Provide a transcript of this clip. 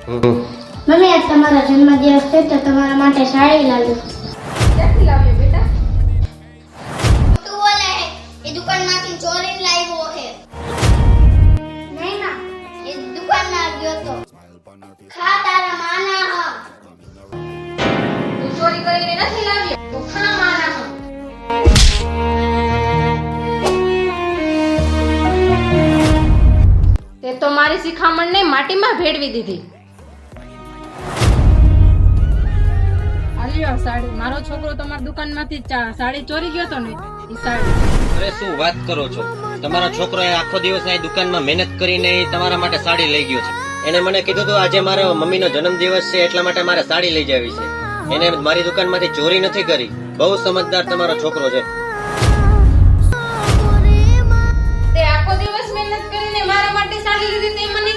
Mummy આજ તમારો જન્મદિવસ છે તો તમારા માટે સાડી લાવી. ક્યાંથી લાવ્યો બેટા? તું બોલે હે એ દુકાનમાંથી ચોરીને લાવ્યો હે. નહીં ના, એ દુકાનદાર ગયો તો ખા તારા માના હા. તું ચોરી કરીને નથી લાવ્યો તો ખા માના હો. તે તો મારી શિખામણને માટીમાં ભેળવી દીધી. આલ્યો સાડી. મારો છોકરો તમારી દુકાનમાંથી સાડી ચોરી ગયો તો ને એ સાડી. અરે શું વાત કરો છો? તમારો છોકરો આખો દિવસ અહીં દુકાનમાં મહેનત કરીને તમારા માટે સાડી લઈ ગયો છે. એને મને કીધું હતું આજે મારો મમ્મીનો જન્મદિવસ છે એટલા માટે મારે સાડી લઈ જવી છે. એને મારી દુકાનમાંથી ચોરી નથી કરી. બહુ સમજદાર તમારો છોકરો છે. તે આખો દિવસ મહેનત કરીને મારા માટે સાડી લીધી તે મને